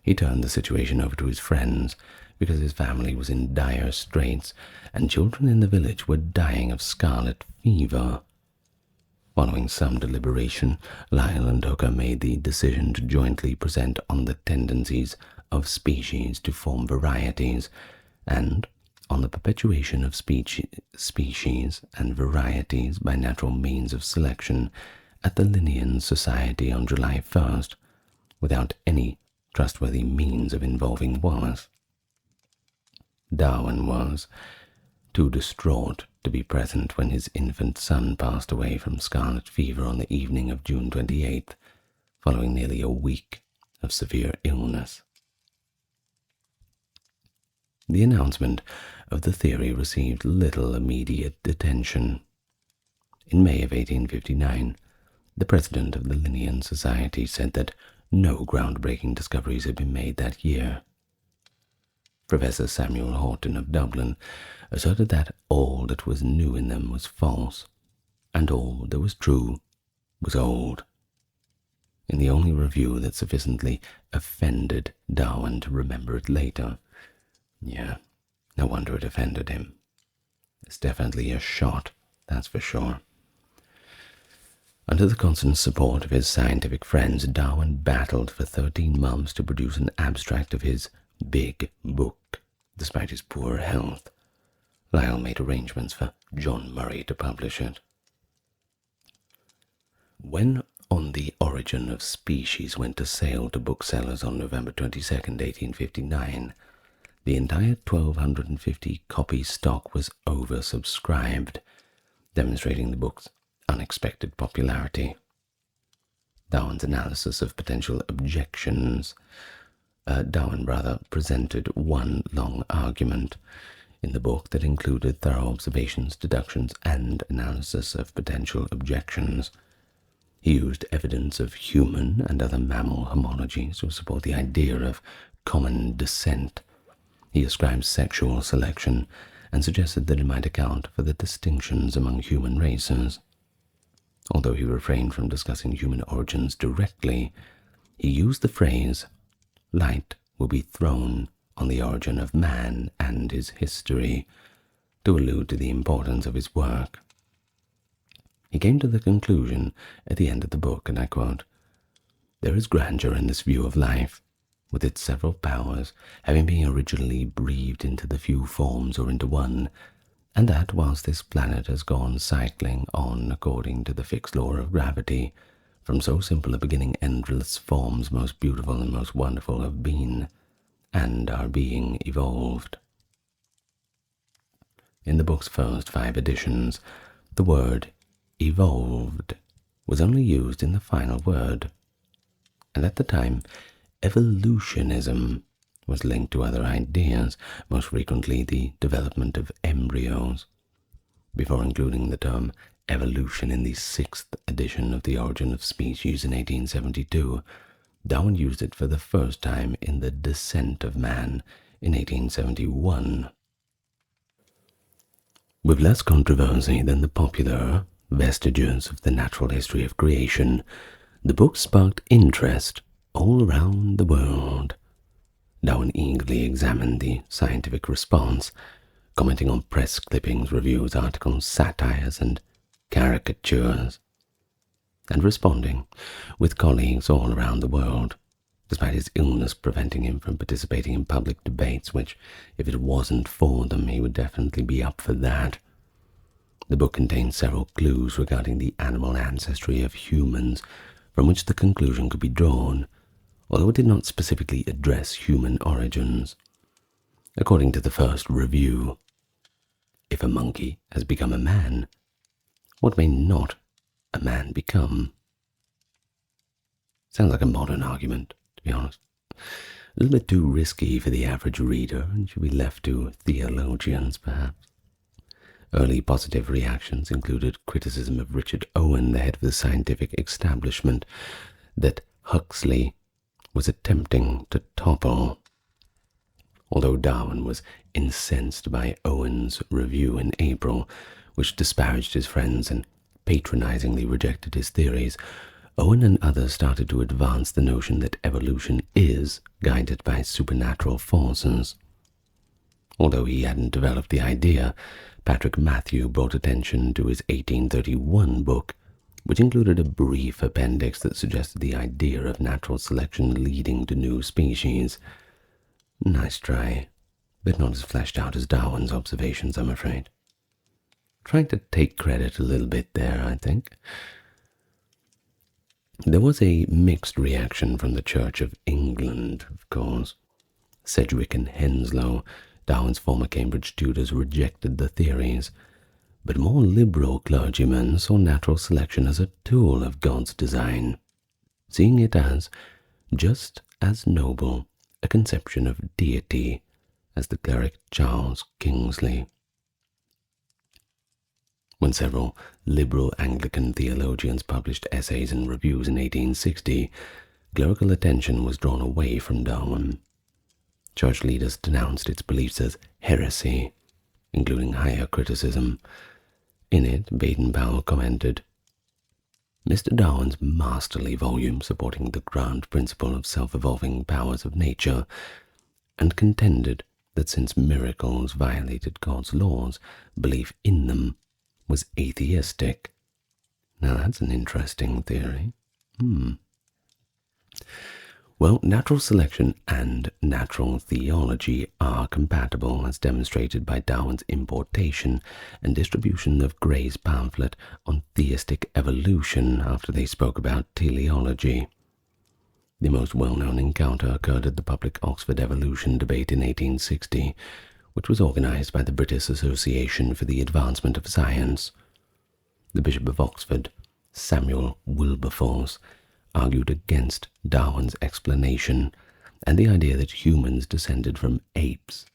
He turned the situation over to his friends because his family was in dire straits and children in the village were dying of scarlet fever. Following some deliberation, Lyell and Hooker made the decision to jointly present on the tendencies of species to form varieties and on the perpetuation of species and varieties by natural means of selection at the Linnean Society on July 1st, without any trustworthy means of involving Wallace. Darwin was too distraught to be present when his infant son passed away from scarlet fever on the evening of June 28th, following nearly a week of severe illness. The announcement of the theory received little immediate attention. In May of 1859, the president of the Linnean Society said that no groundbreaking discoveries had been made that year. Professor Samuel Horton of Dublin asserted that all that was new in them was false, and all that was true was old. In the only review that sufficiently offended Darwin to remember it later. Yeah, no wonder it offended him. It's definitely a shot, that's for sure. Under the constant support of his scientific friends, Darwin battled for 13 months to produce an abstract of his big book, despite his poor health. Lyell made arrangements for John Murray to publish it. When On the Origin of Species went to sale to booksellers on November 22, 1859, the entire 1,250 copy stock was oversubscribed, demonstrating the book's unexpected popularity. Darwin's analysis of potential objections. Darwin presented one long argument in the book that included thorough observations, deductions, and analysis of potential objections. He used evidence of human and other mammal homologies to support the idea of common descent. He ascribed sexual selection and suggested that it might account for the distinctions among human races. Although he refrained from discussing human origins directly, he used the phrase, "Light will be thrown on the origin of man and his history," to allude to the importance of his work. He came to the conclusion at the end of the book, and I quote, "There is grandeur in this view of life, with its several powers having been originally breathed into the few forms or into one, and that whilst this planet has gone cycling on according to the fixed law of gravity, from so simple a beginning endless forms most beautiful and most wonderful have been and are being evolved." In the book's first 5 editions, the word evolved was only used in the final word, and at the time evolutionism was linked to other ideas, most frequently the development of embryos. Before including the term evolution in the sixth edition of The Origin of Species in 1872, Darwin used it for the first time in The Descent of Man in 1871. With less controversy than the popular Vestiges of the Natural History of Creation, the book sparked interest all around the world. Darwin eagerly examined the scientific response, commenting on press clippings, reviews, articles, satires, and caricatures, and responding with colleagues all around the world, despite his illness preventing him from participating in public debates, which, if it wasn't for them, he would definitely be up for that. The book contains several clues regarding the animal ancestry of humans, from which the conclusion could be drawn, although it did not specifically address human origins. According to the first review, if a monkey has become a man, what may not a man become? Sounds like a modern argument, to be honest. A little bit too risky for the average reader and should be left to theologians, perhaps. Early positive reactions included criticism of Richard Owen, the head of the scientific establishment, that Huxley was attempting to topple. Although Darwin was incensed by Owen's review in April, which disparaged his friends and patronizingly rejected his theories, Owen and others started to advance the notion that evolution is guided by supernatural forces. Although he hadn't developed the idea, Patrick Matthew brought attention to his 1831 book, which included a brief appendix that suggested the idea of natural selection leading to new species. Nice try, but not as fleshed out as Darwin's observations, I'm afraid. Trying to take credit a little bit there, I think. There was a mixed reaction from the Church of England, of course. Sedgwick and Henslow, Darwin's former Cambridge tutors, rejected the theories, but more liberal clergymen saw natural selection as a tool of God's design, seeing it as just as noble a conception of deity as the cleric Charles Kingsley. When several liberal Anglican theologians published essays and reviews in 1860, clerical attention was drawn away from Darwin. Church leaders denounced its beliefs as heresy, including higher criticism. In it, Baden-Powell commented, Mr. Darwin's masterly volume supporting the ground principle of self-evolving powers of nature, and contended that since miracles violated God's laws, belief in them was atheistic. Now that's an interesting theory. Well, natural selection and natural theology are compatible, as demonstrated by Darwin's importation and distribution of Gray's pamphlet on theistic evolution after they spoke about teleology. The most well-known encounter occurred at the public Oxford evolution debate in 1860, which was organized by the British Association for the Advancement of Science. The Bishop of Oxford, Samuel Wilberforce, argued against Darwin's explanation and the idea that humans descended from apes,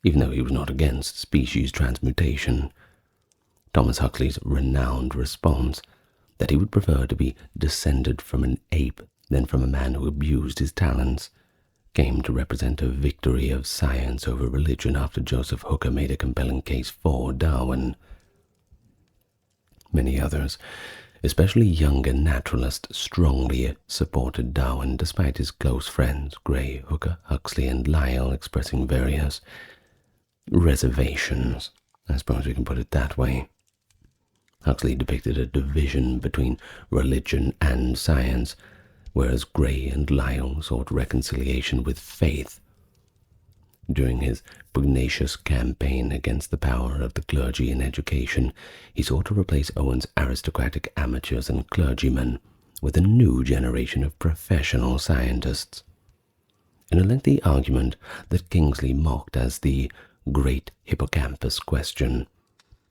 even though he was not against species transmutation. Thomas Huxley's renowned response, that he would prefer to be descended from an ape than from a man who abused his talents, came to represent a victory of science over religion after Joseph Hooker made a compelling case for Darwin. Many others, especially younger naturalists, strongly supported Darwin, despite his close friends Gray, Hooker, Huxley, and Lyell expressing various reservations. I suppose we can put it that way. Huxley depicted a division between religion and science, whereas Gray and Lyell sought reconciliation with faith. During his pugnacious campaign against the power of the clergy in education, he sought to replace Owen's aristocratic amateurs and clergymen with a new generation of professional scientists. In a lengthy argument that Kingsley mocked as the Great Hippocampus Question,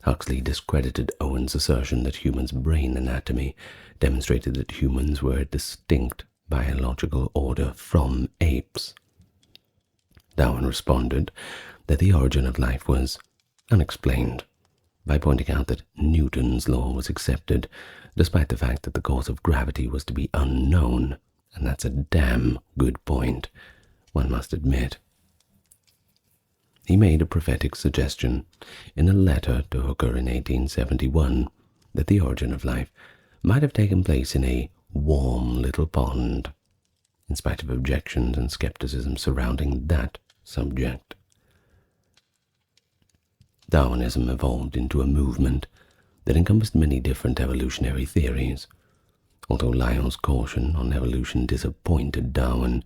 Huxley discredited Owen's assertion that humans' brain anatomy demonstrated that humans were a distinct biological order from apes. Darwin responded that the origin of life was unexplained, by pointing out that Newton's law was accepted, despite the fact that the cause of gravity was to be unknown, and that's a damn good point, one must admit. He made a prophetic suggestion in a letter to Hooker in 1871 that the origin of life might have taken place in a warm little pond, in spite of objections and skepticism surrounding that subject. Darwinism evolved into a movement that encompassed many different evolutionary theories. Although Lyell's caution on evolution disappointed Darwin,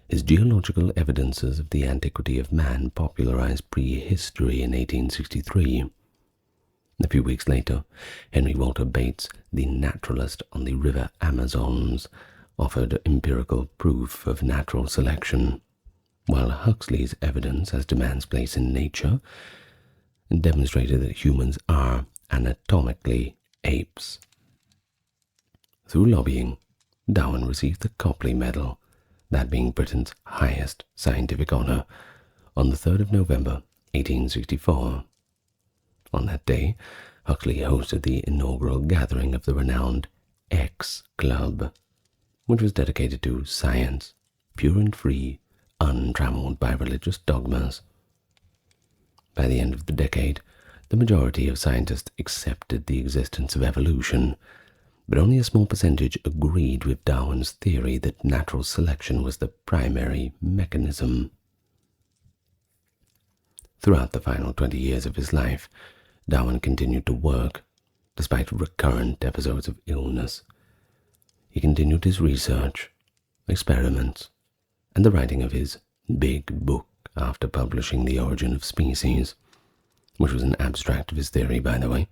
his geological evidences of the antiquity of man popularized prehistory in 1863. A few weeks later, Henry Walter Bates, the naturalist on the river Amazons, offered empirical proof of natural selection, while Huxley's evidence as to man's place in nature demonstrated that humans are anatomically apes. Through lobbying, Darwin received the Copley Medal, that being Britain's highest scientific honor, on the 3rd of November, 1864. On that day, Huxley hosted the inaugural gathering of the renowned X Club, which was dedicated to science, pure and free, untrammeled by religious dogmas. By the end of the decade, the majority of scientists accepted the existence of evolution, but only a small percentage agreed with Darwin's theory that natural selection was the primary mechanism. Throughout the final 20 years of his life, Darwin continued to work, despite recurrent episodes of illness. He continued his research, experiments, and the writing of his big book after publishing The Origin of Species, which was an abstract of his theory, by the way.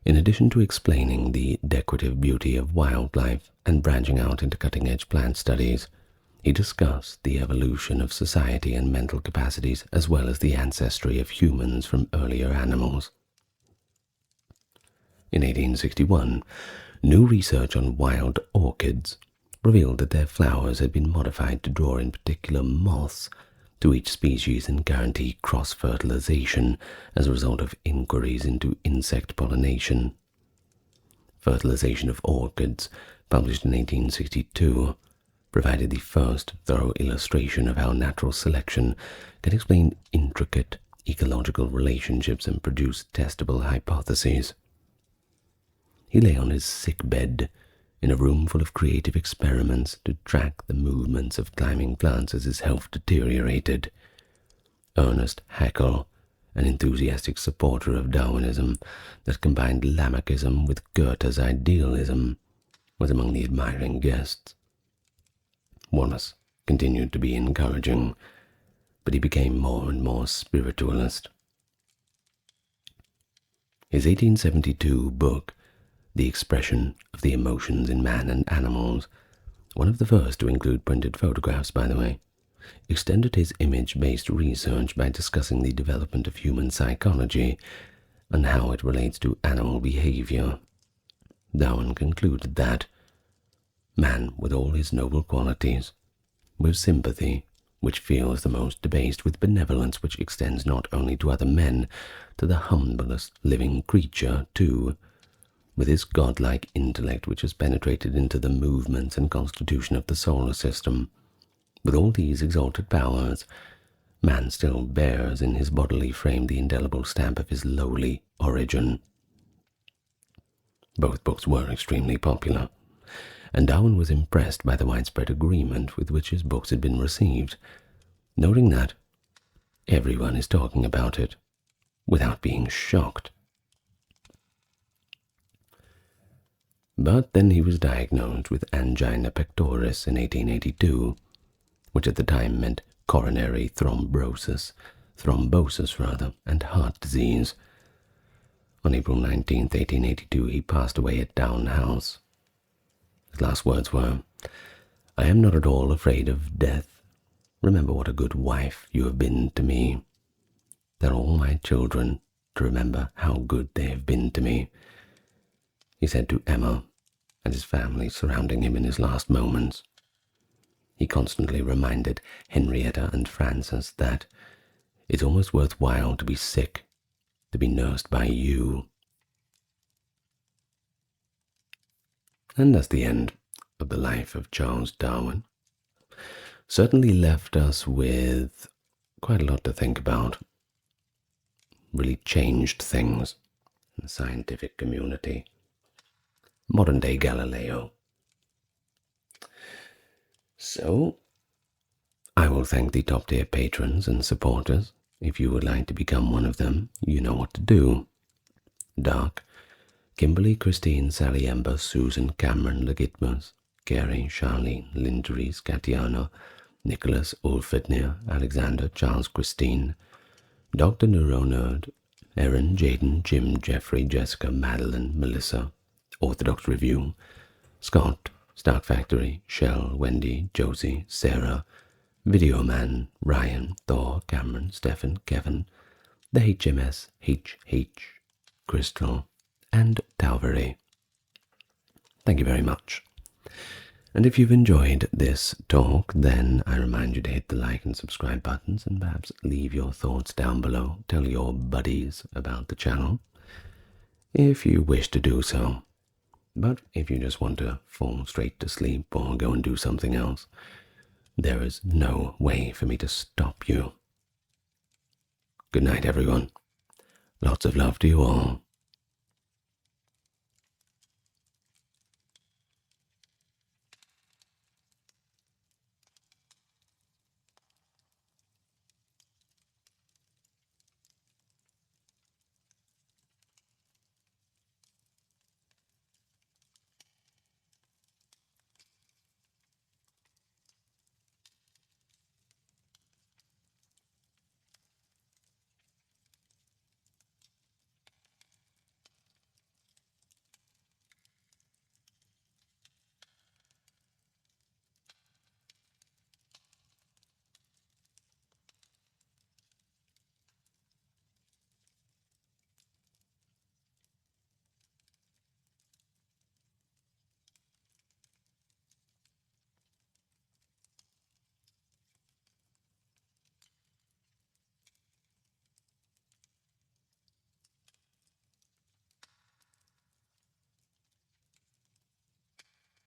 In addition to explaining the decorative beauty of wildlife and branching out into cutting-edge plant studies, he discussed the evolution of society and mental capacities as well as the ancestry of humans from earlier animals. In 1861, new research on wild orchids revealed that their flowers had been modified to draw in particular moths to each species and guarantee cross-fertilization as a result of inquiries into insect pollination. Fertilization of Orchids, published in 1862, provided the first thorough illustration of how natural selection can explain intricate ecological relationships and produce testable hypotheses. He lay on his sickbed in a room full of creative experiments to track the movements of climbing plants as his health deteriorated. Ernest Haeckel, an enthusiastic supporter of Darwinism that combined Lamarckism with Goethe's idealism, was among the admiring guests. Wallace continued to be encouraging, but he became more and more spiritualist. His 1872 book, The Expression of the Emotions in Man and Animals, one of the first to include printed photographs, by the way, extended his image-based research by discussing the development of human psychology and how it relates to animal behavior. Darwin concluded that man, with all his noble qualities, with sympathy, which feels the most debased, with benevolence which extends not only to other men, to the humblest living creature, too, with his godlike intellect which has penetrated into the movements and constitution of the solar system, with all these exalted powers, man still bears in his bodily frame the indelible stamp of his lowly origin. Both books were extremely popular, and Darwin was impressed by the widespread agreement with which his books had been received, noting that everyone is talking about it without being shocked. But then he was diagnosed with angina pectoris in 1882, which at the time meant coronary thrombosis, and heart disease. On April 19, 1882, he passed away at Down House. His last words were, "I am not at all afraid of death. Remember what a good wife you have been to me. Tell all my children to remember how good they have been to me," he said to Emma and his family surrounding him in his last moments. He constantly reminded Henrietta and Frances that it's almost worthwhile to be sick to be nursed by you. And that's the end of the life of Charles Darwin. Certainly left us with quite a lot to think about. Really changed things in the scientific community. Modern day Galileo. So, I will thank the top tier patrons and supporters. If you would like to become one of them, you know what to do. Dark, Kimberly, Christine, Sally, Ember, Susan, Cameron, Legitmus, Gary, Charlene, Linderies, Katiana, Nicholas, Ulfidnir, Alexander, Charles, Christine, Dr. Neuronerd, Erin, Jaden, Jim, Jeffrey, Jessica, Madeline, Melissa, Orthodox Review, Scott, Stark Factory, Shell, Wendy, Josie, Sarah, Video Man, Ryan, Thor, Cameron, Stefan, Kevin, the HMS, HH, Crystal, and Talvery. Thank you very much. And if you've enjoyed this talk, then I remind you to hit the like and subscribe buttons and perhaps leave your thoughts down below. Tell your buddies about the channel if you wish to do so. But if you just want to fall straight to sleep or go and do something else, there is no way for me to stop you. Good night, everyone. Lots of love to you all.